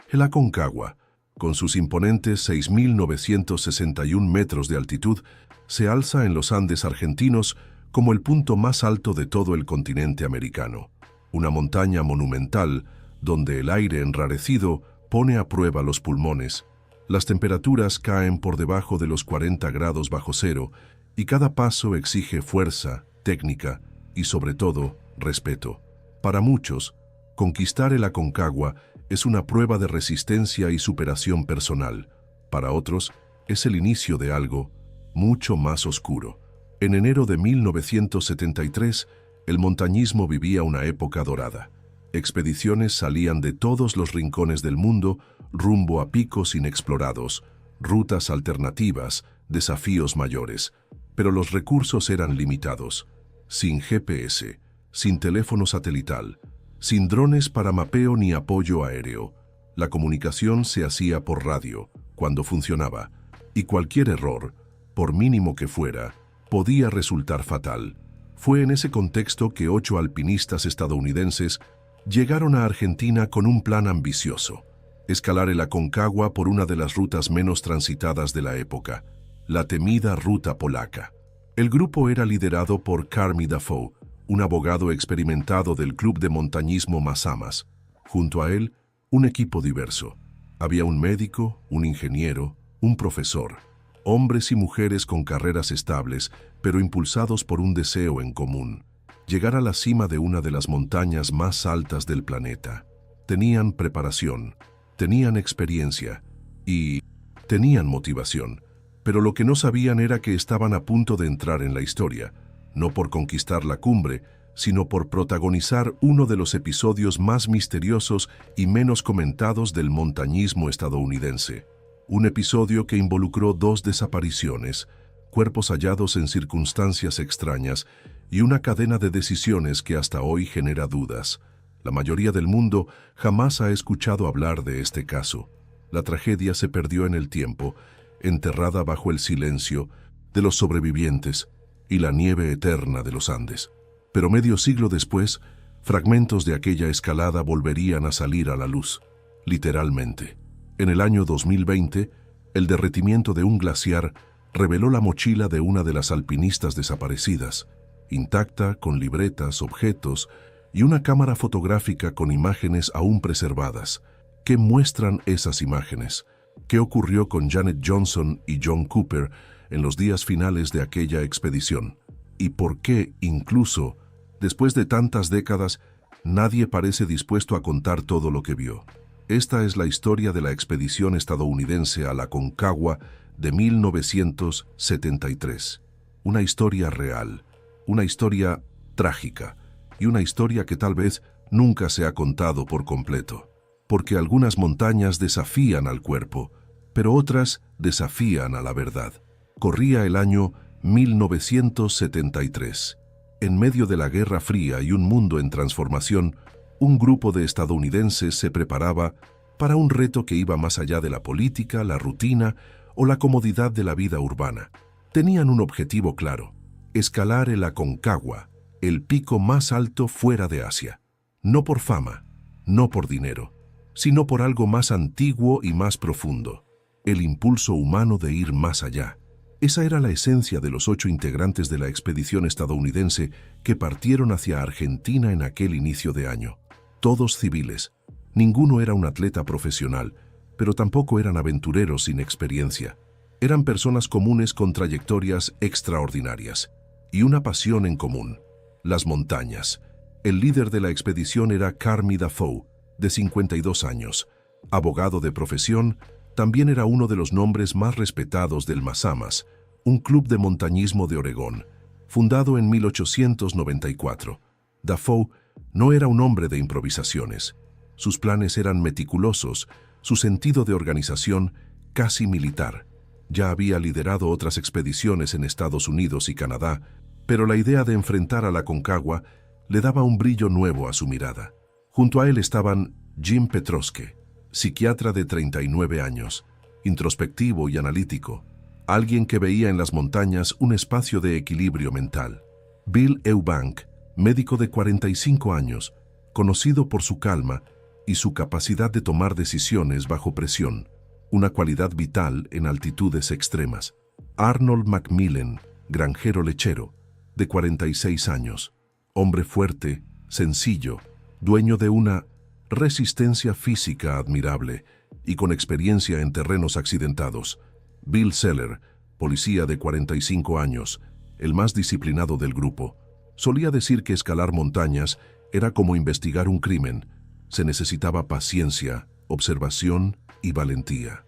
El Aconcagua, con sus imponentes 6.961 metros de altitud, se alza en los Andes argentinos como el punto más alto de todo el continente americano. Una montaña monumental donde el aire enrarecido pone a prueba los pulmones. Las temperaturas caen por debajo de los 40 grados bajo cero y cada paso exige fuerza, técnica y, sobre todo, respeto. Para muchos, conquistar el Aconcagua es una prueba de resistencia y superación personal. Para otros, es el inicio de algo mucho más oscuro. En enero de 1973, el montañismo vivía una época dorada. Expediciones salían de todos los rincones del mundo rumbo a picos inexplorados, rutas alternativas, desafíos mayores. Pero los recursos eran limitados. Sin GPS, sin teléfono satelital, sin drones para mapeo ni apoyo aéreo. La comunicación se hacía por radio, cuando funcionaba, y cualquier error, por mínimo que fuera, podía resultar fatal. Fue en ese contexto que 8 alpinistas estadounidenses llegaron a Argentina con un plan ambicioso: escalar el Aconcagua por una de las rutas menos transitadas de la época, la temida Ruta Polaca. El grupo era liderado por Carmi Dafoe, un abogado experimentado del club de montañismo Masamas. Junto a él, un equipo diverso. Había un médico, un ingeniero, un profesor. Hombres y mujeres con carreras estables, pero impulsados por un deseo en común: llegar a la cima de una de las montañas más altas del planeta. Tenían preparación, tenían experiencia y tenían motivación, pero lo que no sabían era que estaban a punto de entrar en la historia, no por conquistar la cumbre, sino por protagonizar uno de los episodios más misteriosos y menos comentados del montañismo estadounidense. Un episodio que involucró 2 desapariciones, cuerpos hallados en circunstancias extrañas y una cadena de decisiones que hasta hoy genera dudas. La mayoría del mundo jamás ha escuchado hablar de este caso. La tragedia se perdió en el tiempo, enterrada bajo el silencio de los sobrevivientes y la nieve eterna de los Andes. Pero medio siglo después, fragmentos de aquella escalada volverían a salir a la luz, literalmente. En el año 2020, el derretimiento de un glaciar reveló la mochila de una de las alpinistas desaparecidas, intacta, con libretas, objetos y una cámara fotográfica con imágenes aún preservadas. ¿Qué muestran esas imágenes? ¿Qué ocurrió con Janet Johnson y John Cooper en los días finales de aquella expedición? ¿Y por qué, incluso después de tantas décadas, nadie parece dispuesto a contar todo lo que vio? Esta es la historia de la expedición estadounidense al Aconcagua de 1973. Una historia real, una historia trágica y una historia que tal vez nunca se ha contado por completo. Porque algunas montañas desafían al cuerpo, pero otras desafían a la verdad. Corría el año 1973. En medio de la Guerra Fría y un mundo en transformación, un grupo de estadounidenses se preparaba para un reto que iba más allá de la política, la rutina o la comodidad de la vida urbana. Tenían un objetivo claro: escalar el Aconcagua, el pico más alto fuera de Asia. No por fama, no por dinero, sino por algo más antiguo y más profundo: el impulso humano de ir más allá. Esa era la esencia de los 8 integrantes de la expedición estadounidense que partieron hacia Argentina en aquel inicio de año. Todos civiles. Ninguno era un atleta profesional, pero tampoco eran aventureros sin experiencia. Eran personas comunes con trayectorias extraordinarias y una pasión en común: las montañas. El líder de la expedición era Carmi Dafoe, de 52 años. Abogado de profesión, también era uno de los nombres más respetados del Masamas, un club de montañismo de Oregón, fundado en 1894. Dafoe no era un hombre de improvisaciones. Sus planes eran meticulosos, su sentido de organización casi militar. Ya había liderado otras expediciones en Estados Unidos y Canadá, pero la idea de enfrentar al Aconcagua le daba un brillo nuevo a su mirada. Junto a él estaban Jim Petroske, psiquiatra de 39 años, introspectivo y analítico, alguien que veía en las montañas un espacio de equilibrio mental. Bill Eubank, médico de 45 años, conocido por su calma y su capacidad de tomar decisiones bajo presión, una cualidad vital en altitudes extremas. Arnold Macmillan, granjero lechero, de 46 años, hombre fuerte, sencillo, dueño de una resistencia física admirable y con experiencia en terrenos accidentados. Bill Seller, policía de 45 años, el más disciplinado del grupo, solía decir que escalar montañas era como investigar un crimen. Se necesitaba paciencia, observación y valentía.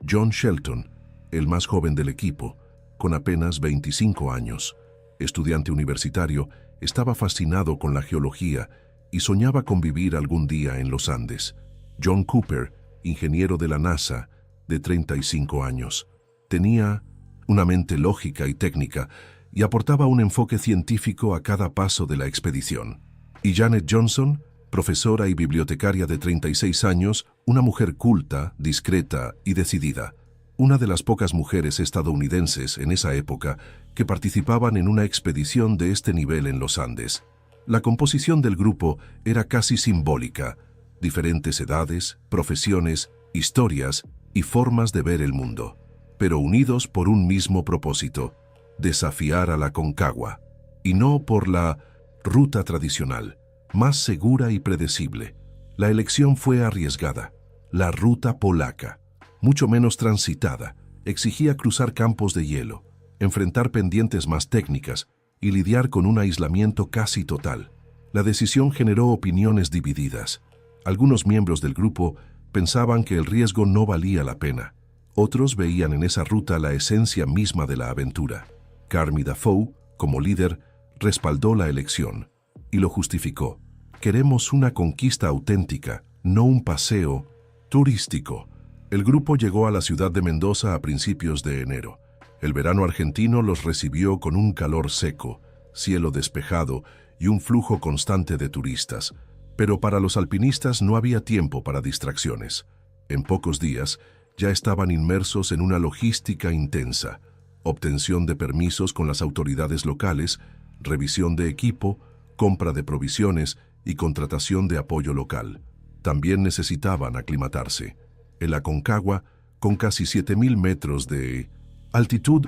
John Shelton, el más joven del equipo, con apenas 25 años, estudiante universitario, estaba fascinado con la geología y soñaba con vivir algún día en los Andes. John Cooper, ingeniero de la NASA, de 35 años, tenía una mente lógica y técnica y aportaba un enfoque científico a cada paso de la expedición. Y Janet Johnson, profesora y bibliotecaria de 36 años, una mujer culta, discreta y decidida, una de las pocas mujeres estadounidenses en esa época que participaban en una expedición de este nivel en los Andes. La composición del grupo era casi simbólica: diferentes edades, profesiones, historias y formas de ver el mundo, pero unidos por un mismo propósito: desafiar a la Aconcagua, y no por la ruta tradicional, más segura y predecible. La elección fue arriesgada. La ruta polaca, mucho menos transitada, exigía cruzar campos de hielo, enfrentar pendientes más técnicas y lidiar con un aislamiento casi total. La decisión generó opiniones divididas. Algunos miembros del grupo pensaban que el riesgo no valía la pena. Otros veían en esa ruta la esencia misma de la aventura. Carmi Dafoe, como líder, respaldó la elección y lo justificó. Queremos una conquista auténtica, no un paseo turístico. El grupo llegó a la ciudad de Mendoza a principios de enero. El verano argentino los recibió con un calor seco, cielo despejado y un flujo constante de turistas. Pero para los alpinistas no había tiempo para distracciones. En pocos días ya estaban inmersos en una logística intensa: obtención de permisos con las autoridades locales, revisión de equipo, compra de provisiones y contratación de apoyo local. También necesitaban aclimatarse. El Aconcagua, con casi 7.000 metros de altitud,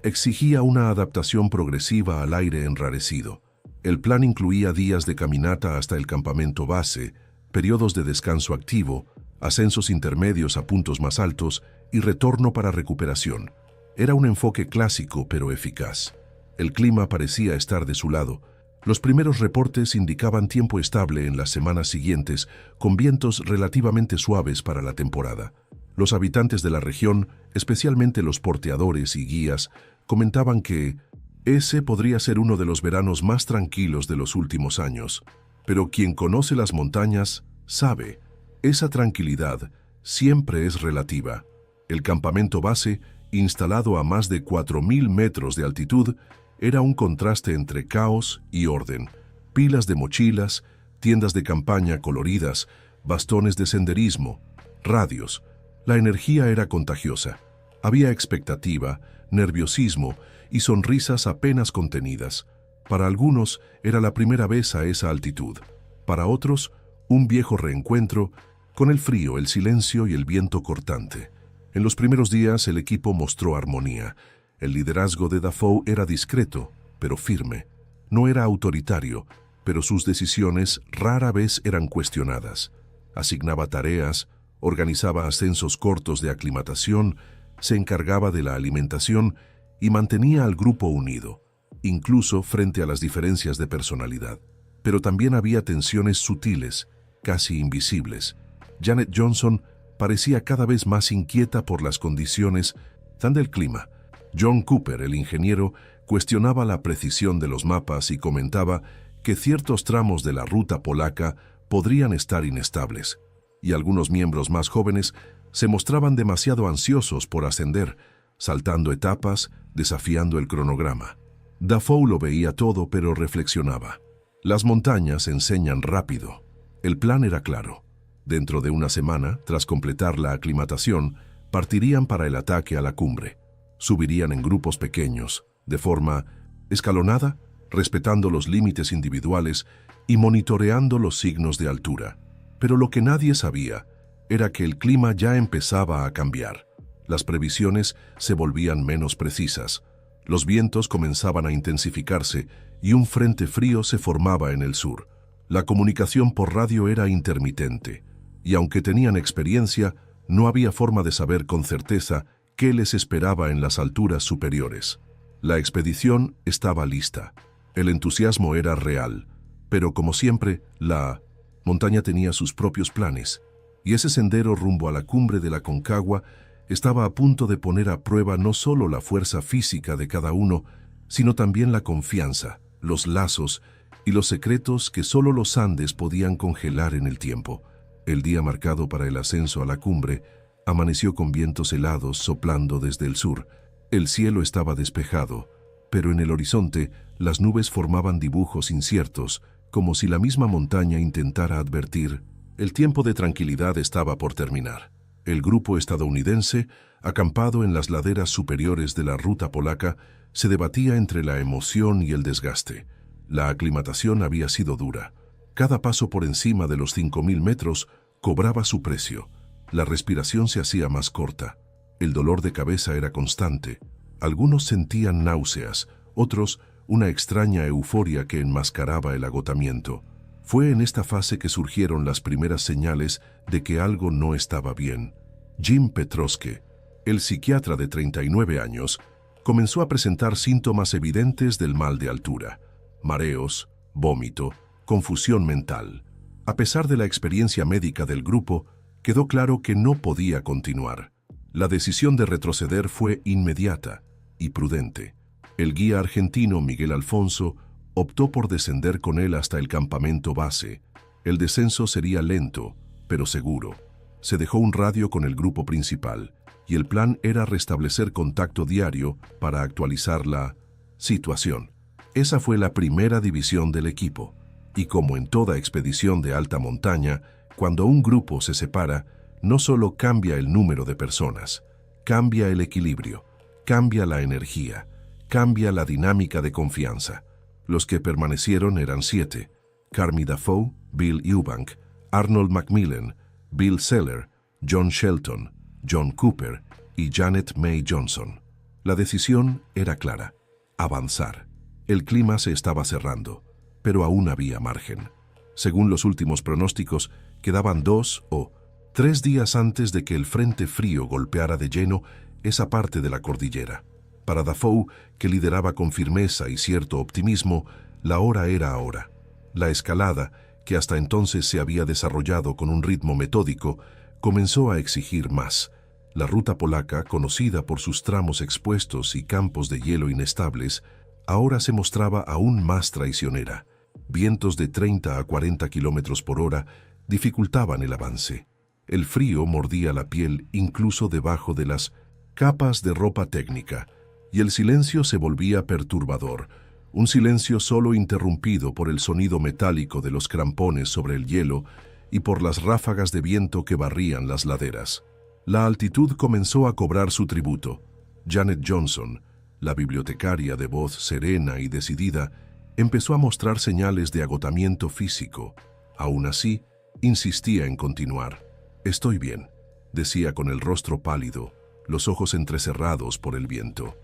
exigía una adaptación progresiva al aire enrarecido. El plan incluía días de caminata hasta el campamento base, periodos de descanso activo, ascensos intermedios a puntos más altos y retorno para recuperación. Era un enfoque clásico pero eficaz. El clima parecía estar de su lado. Los primeros reportes indicaban tiempo estable en las semanas siguientes, con vientos relativamente suaves para la temporada. Los habitantes de la región, especialmente los porteadores y guías, comentaban que ese podría ser uno de los veranos más tranquilos de los últimos años. Pero quien conoce las montañas sabe, esa tranquilidad siempre es relativa. El campamento base, instalado a más de 4.000 metros de altitud, era un contraste entre caos y orden. Pilas de mochilas, tiendas de campaña coloridas, bastones de senderismo, radios. La energía era contagiosa. Había expectativa, nerviosismo y sonrisas apenas contenidas. Para algunos era la primera vez a esa altitud. Para otros, un viejo reencuentro con el frío, el silencio y el viento cortante. En los primeros días el equipo mostró armonía. El liderazgo de Dafoe era discreto, pero firme. No era autoritario, pero sus decisiones rara vez eran cuestionadas. Asignaba tareas, organizaba ascensos cortos de aclimatación, se encargaba de la alimentación y mantenía al grupo unido, incluso frente a las diferencias de personalidad. Pero también había tensiones sutiles, casi invisibles. Janet Johnson parecía cada vez más inquieta por las condiciones del clima. John Cooper, el ingeniero, cuestionaba la precisión de los mapas y comentaba que ciertos tramos de la ruta polaca podrían estar inestables, y algunos miembros más jóvenes se mostraban demasiado ansiosos por ascender, saltando etapas, desafiando el cronograma. Dafoe lo veía todo, pero reflexionaba. Las montañas enseñan rápido. El plan era claro. Dentro de una semana, tras completar la aclimatación, partirían para el ataque a la cumbre. Subirían en grupos pequeños, de forma escalonada, respetando los límites individuales y monitoreando los signos de altura. Pero lo que nadie sabía era que el clima ya empezaba a cambiar. Las previsiones se volvían menos precisas. Los vientos comenzaban a intensificarse y un frente frío se formaba en el sur. La comunicación por radio era intermitente, y aunque tenían experiencia, no había forma de saber con certeza qué les esperaba en las alturas superiores. La expedición estaba lista. El entusiasmo era real, pero como siempre, la montaña tenía sus propios planes, y ese sendero rumbo a la cumbre de la Aconcagua estaba a punto de poner a prueba no solo la fuerza física de cada uno, sino también la confianza, los lazos y los secretos que solo los Andes podían congelar en el tiempo. El día marcado para el ascenso a la cumbre amaneció con vientos helados soplando desde el sur. El cielo estaba despejado, pero en el horizonte las nubes formaban dibujos inciertos, como si la misma montaña intentara advertir: el tiempo de tranquilidad estaba por terminar. El grupo estadounidense, acampado en las laderas superiores de la ruta polaca, se debatía entre la emoción y el desgaste. La aclimatación había sido dura. Cada paso por encima de los 5.000 metros cobraba su precio. La respiración se hacía más corta. El dolor de cabeza era constante. Algunos sentían náuseas, otros una extraña euforia que enmascaraba el agotamiento. Fue en esta fase que surgieron las primeras señales de que algo no estaba bien. Jim Petroske, el psiquiatra de 39 años, comenzó a presentar síntomas evidentes del mal de altura: mareos, vómito, confusión mental. A pesar de la experiencia médica del grupo, quedó claro que no podía continuar. La decisión de retroceder fue inmediata y prudente. El guía argentino Miguel Alfonso optó por descender con él hasta el campamento base. El descenso sería lento, pero seguro. Se dejó un radio con el grupo principal, y el plan era restablecer contacto diario para actualizar la situación. Esa fue la primera división del equipo, y como en toda expedición de alta montaña, cuando un grupo se separa, no solo cambia el número de personas, cambia el equilibrio, cambia la energía, cambia la dinámica de confianza. Los que permanecieron eran 7: Carmi Dafoe, Bill Eubank, Arnold Macmillan, Bill Seller, John Shelton, John Cooper y Janet May Johnson. La decisión era clara: avanzar. El clima se estaba cerrando, pero aún había margen. Según los últimos pronósticos, quedaban 2 o 3 días antes de que el frente frío golpeara de lleno esa parte de la cordillera. Para Dafoe, que lideraba con firmeza y cierto optimismo, la hora era ahora. La escalada, que hasta entonces se había desarrollado con un ritmo metódico, comenzó a exigir más. La ruta polaca, conocida por sus tramos expuestos y campos de hielo inestables, ahora se mostraba aún más traicionera. Vientos de 30 a 40 kilómetros por hora dificultaban el avance. El frío mordía la piel incluso debajo de las capas de ropa técnica, y el silencio se volvía perturbador, un silencio solo interrumpido por el sonido metálico de los crampones sobre el hielo y por las ráfagas de viento que barrían las laderas. La altitud comenzó a cobrar su tributo. Janet Johnson, la bibliotecaria de voz serena y decidida, empezó a mostrar señales de agotamiento físico. Aún así, insistía en continuar. «Estoy bien», decía con el rostro pálido, los ojos entrecerrados por el viento.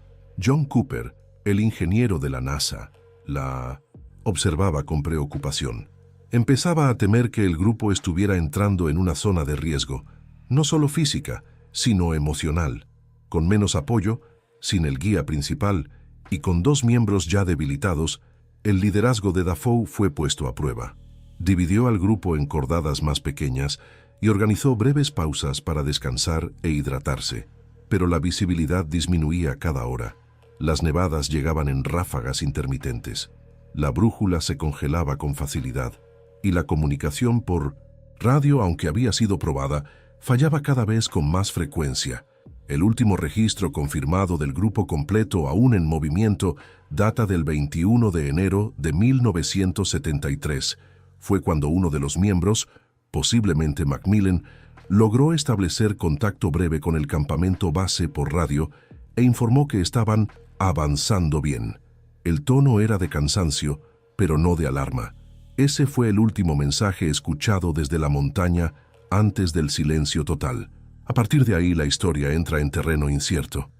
John Cooper, el ingeniero de la NASA, la observaba con preocupación. Empezaba a temer que el grupo estuviera entrando en una zona de riesgo, no solo física, sino emocional. Con menos apoyo, sin el guía principal y con 2 miembros ya debilitados, el liderazgo de Dafoe fue puesto a prueba. Dividió al grupo en cordadas más pequeñas y organizó breves pausas para descansar e hidratarse, pero la visibilidad disminuía cada hora. Las nevadas llegaban en ráfagas intermitentes. La brújula se congelaba con facilidad y la comunicación por radio, aunque había sido probada, fallaba cada vez con más frecuencia. El último registro confirmado del grupo completo aún en movimiento data del 21 de enero de 1973. Fue cuando uno de los miembros, posiblemente Macmillan, logró establecer contacto breve con el campamento base por radio e informó que estaban avanzando bien. El tono era de cansancio, pero no de alarma. Ese fue el último mensaje escuchado desde la montaña antes del silencio total. A partir de ahí la historia entra en terreno incierto.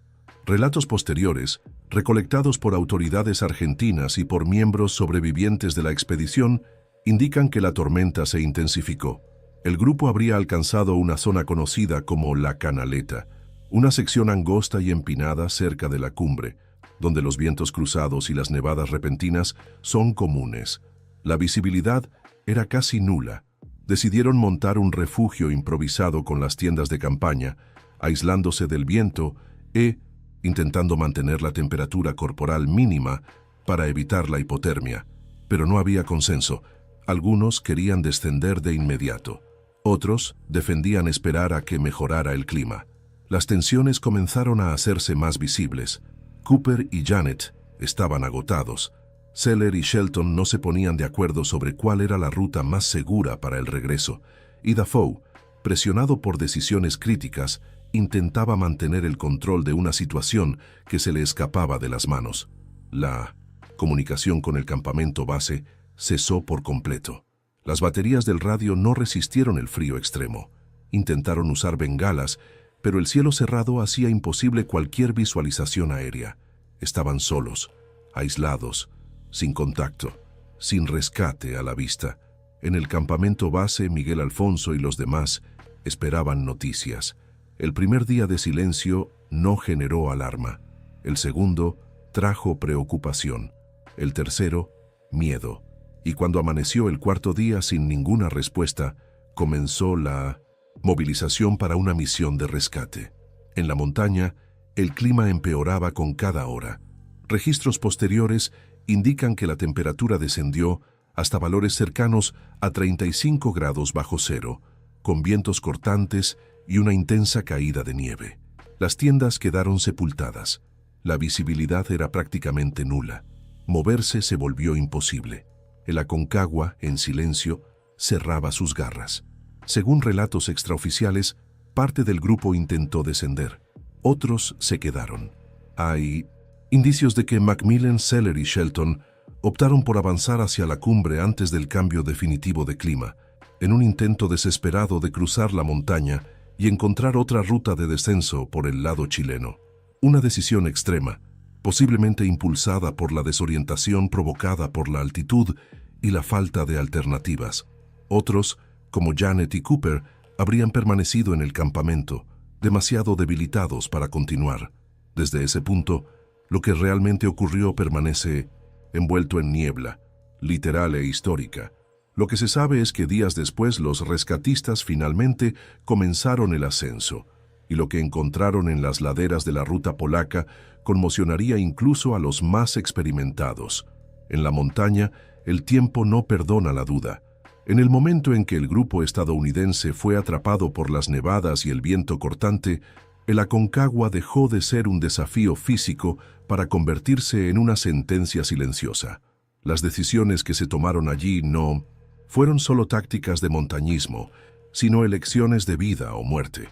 Relatos posteriores, recolectados por autoridades argentinas y por miembros sobrevivientes de la expedición, indican que la tormenta se intensificó. El grupo habría alcanzado una zona conocida como La Canaleta, una sección angosta y empinada cerca de la cumbre, donde los vientos cruzados y las nevadas repentinas son comunes. La visibilidad era casi nula. Decidieron montar un refugio improvisado con las tiendas de campaña, aislándose del viento e intentando mantener la temperatura corporal mínima para evitar la hipotermia. Pero no había consenso. Algunos querían descender de inmediato. Otros defendían esperar a que mejorara el clima. Las tensiones comenzaron a hacerse más visibles. Cooper y Janet estaban agotados. Seller y Shelton no se ponían de acuerdo sobre cuál era la ruta más segura para el regreso, y Dafoe, presionado por decisiones críticas, intentaba mantener el control de una situación que se le escapaba de las manos. La comunicación con el campamento base cesó por completo. Las baterías del radio no resistieron el frío extremo. Intentaron usar bengalas, pero el cielo cerrado hacía imposible cualquier visualización aérea. Estaban solos, aislados, sin contacto, sin rescate a la vista. En el campamento base, Miguel Alfonso y los demás esperaban noticias. El primer día de silencio no generó alarma. El segundo trajo preocupación. El tercero, miedo. Y cuando amaneció el cuarto día sin ninguna respuesta, comenzó la movilización para una misión de rescate. En la montaña, el clima empeoraba con cada hora. Registros posteriores indican que la temperatura descendió hasta valores cercanos a 35 grados bajo cero, con vientos cortantes y una intensa caída de nieve. Las tiendas quedaron sepultadas. La visibilidad era prácticamente nula. Moverse se volvió imposible. El Aconcagua, en silencio, cerraba sus garras. Según relatos extraoficiales, parte del grupo intentó descender. Otros se quedaron. Hay indicios de que Macmillan, Seller y Shelton optaron por avanzar hacia la cumbre antes del cambio definitivo de clima, en un intento desesperado de cruzar la montaña y encontrar otra ruta de descenso por el lado chileno. Una decisión extrema, posiblemente impulsada por la desorientación provocada por la altitud y la falta de alternativas. Otros, como Janet y Cooper, habrían permanecido en el campamento, demasiado debilitados para continuar. Desde ese punto, lo que realmente ocurrió permanece envuelto en niebla, literal e histórica. Lo que se sabe es que días después los rescatistas finalmente comenzaron el ascenso, y lo que encontraron en las laderas de la ruta polaca conmocionaría incluso a los más experimentados. En la montaña, el tiempo no perdona la duda. En el momento en que el grupo estadounidense fue atrapado por las nevadas y el viento cortante, el Aconcagua dejó de ser un desafío físico para convertirse en una sentencia silenciosa. Las decisiones que se tomaron allí no fueron solo tácticas de montañismo, sino elecciones de vida o muerte.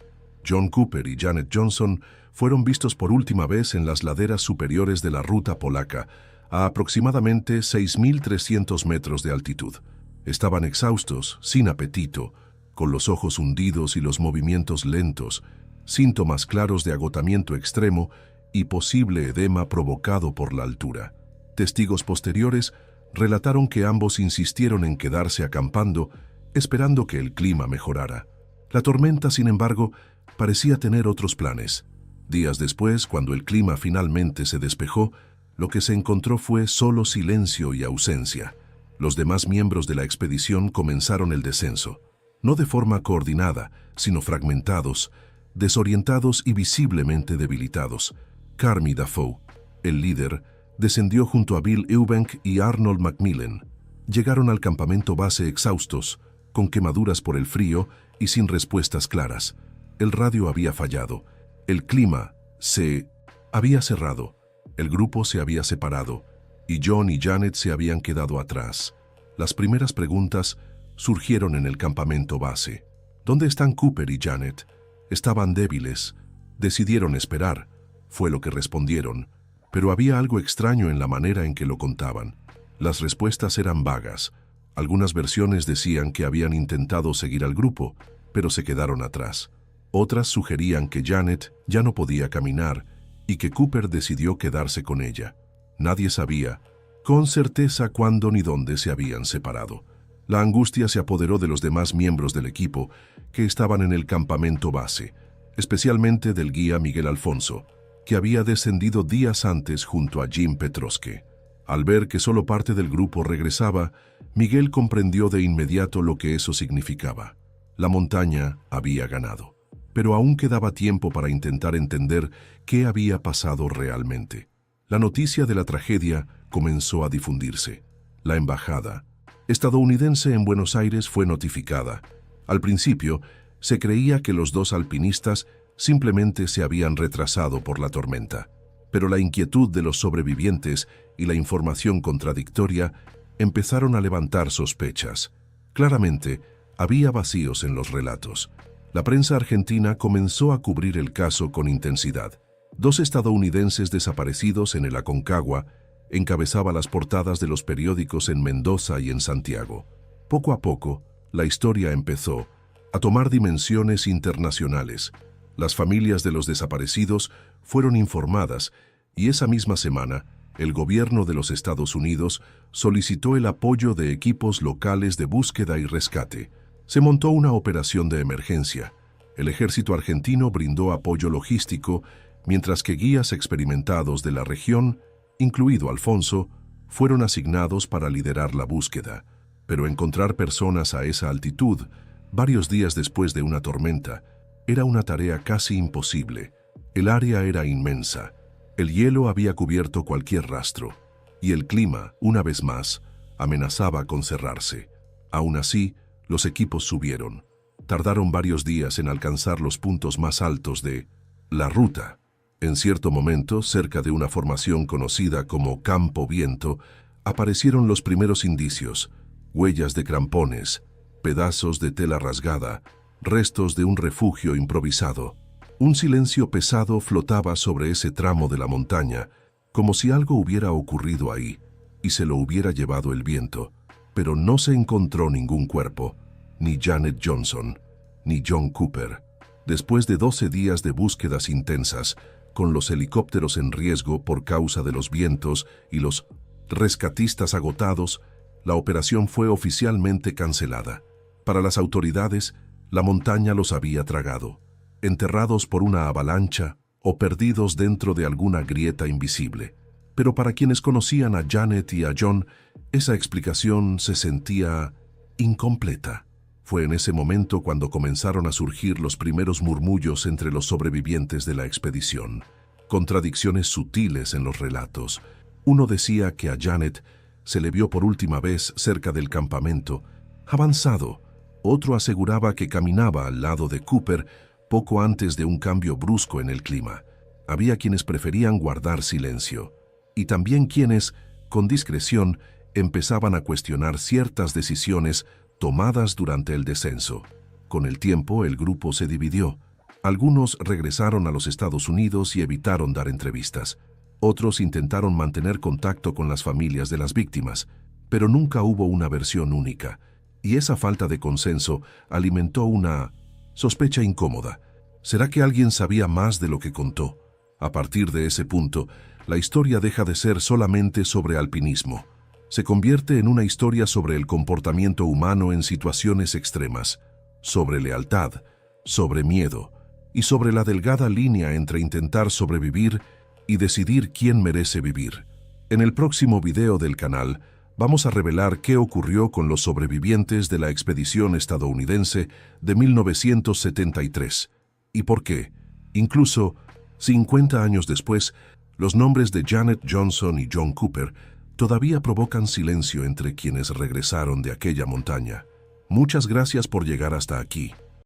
John Cooper y Janet Johnson fueron vistos por última vez en las laderas superiores de la ruta polaca, a aproximadamente 6.300 metros de altitud. Estaban exhaustos, sin apetito, con los ojos hundidos y los movimientos lentos, síntomas claros de agotamiento extremo y posible edema provocado por la altura. Testigos posteriores relataron que ambos insistieron en quedarse acampando, esperando que el clima mejorara. La tormenta, sin embargo, parecía tener otros planes. Días después, cuando el clima finalmente se despejó, lo que se encontró fue solo silencio y ausencia. Los demás miembros de la expedición comenzaron el descenso, no de forma coordinada, sino fragmentados, desorientados y visiblemente debilitados. Carmi Dafoe, el líder, descendió junto a Bill Eubank y Arnold Macmillan. Llegaron al campamento base exhaustos, con quemaduras por el frío y sin respuestas claras. El radio había fallado, el clima se había cerrado, el grupo se había separado, y John y Janet se habían quedado atrás. Las primeras preguntas surgieron en el campamento base. ¿Dónde están Cooper y Janet? Estaban débiles. Decidieron esperar, fue lo que respondieron, pero había algo extraño en la manera en que lo contaban. Las respuestas eran vagas. Algunas versiones decían que habían intentado seguir al grupo, pero se quedaron atrás. Otras sugerían que Janet ya no podía caminar y que Cooper decidió quedarse con ella. Nadie sabía con certeza cuándo ni dónde se habían separado. La angustia se apoderó de los demás miembros del equipo que estaban en el campamento base, especialmente del guía Miguel Alfonso, que había descendido días antes junto a Jim Petrosque. Al ver que solo parte del grupo regresaba, Miguel comprendió de inmediato lo que eso significaba. La montaña había ganado, pero aún quedaba tiempo para intentar entender qué había pasado realmente. La noticia de la tragedia comenzó a difundirse. La embajada estadounidense en Buenos Aires fue notificada. Al principio, se creía que los dos alpinistas simplemente se habían retrasado por la tormenta, pero la inquietud de los sobrevivientes y la información contradictoria empezaron a levantar sospechas. Claramente, había vacíos en los relatos. La prensa argentina comenzó a cubrir el caso con intensidad. 2 estadounidenses desaparecidos en el Aconcagua encabezaba las portadas de los periódicos en Mendoza y en Santiago. Poco a poco, la historia empezó a tomar dimensiones internacionales. Las familias de los desaparecidos fueron informadas y esa misma semana, el gobierno de los Estados Unidos solicitó el apoyo de equipos locales de búsqueda y rescate. Se montó una operación de emergencia. El ejército argentino brindó apoyo logístico, mientras que guías experimentados de la región, incluido Alfonso, fueron asignados para liderar la búsqueda. Pero encontrar personas a esa altitud, varios días después de una tormenta, era una tarea casi imposible. El área era inmensa. El hielo había cubierto cualquier rastro, y el clima, una vez más, amenazaba con cerrarse. Aún así, los equipos subieron. Tardaron varios días en alcanzar los puntos más altos de la ruta. En cierto momento, cerca de una formación conocida como Campo Viento, aparecieron los primeros indicios: huellas de crampones, pedazos de tela rasgada, restos de un refugio improvisado. Un silencio pesado flotaba sobre ese tramo de la montaña, como si algo hubiera ocurrido ahí y se lo hubiera llevado el viento. Pero no se encontró ningún cuerpo, ni Janet Johnson, ni John Cooper. Después de 12 días de búsquedas intensas, con los helicópteros en riesgo por causa de los vientos y los rescatistas agotados, la operación fue oficialmente cancelada. Para las autoridades, la montaña los había tragado, enterrados por una avalancha o perdidos dentro de alguna grieta invisible. Pero para quienes conocían a Janet y a John, esa explicación se sentía incompleta. Fue en ese momento cuando comenzaron a surgir los primeros murmullos entre los sobrevivientes de la expedición. Contradicciones sutiles en los relatos. Uno decía que a Janet se le vio por última vez cerca del campamento, avanzado. Otro aseguraba que caminaba al lado de Cooper poco antes de un cambio brusco en el clima. Había quienes preferían guardar silencio, y también quienes, con discreción, empezaban a cuestionar ciertas decisiones tomadas durante el descenso. Con el tiempo, el grupo se dividió. Algunos regresaron a los Estados Unidos y evitaron dar entrevistas. Otros intentaron mantener contacto con las familias de las víctimas, pero nunca hubo una versión única, y esa falta de consenso alimentó una sospecha incómoda. ¿Será que alguien sabía más de lo que contó? A partir de ese punto, la historia deja de ser solamente sobre alpinismo. Se convierte en una historia sobre el comportamiento humano en situaciones extremas, sobre lealtad, sobre miedo, y sobre la delgada línea entre intentar sobrevivir y decidir quién merece vivir. En el próximo video del canal, vamos a revelar qué ocurrió con los sobrevivientes de la expedición estadounidense de 1973 y por qué, incluso 50 años después, los nombres de Janet Johnson y John Cooper todavía provocan silencio entre quienes regresaron de aquella montaña. Muchas gracias por llegar hasta aquí.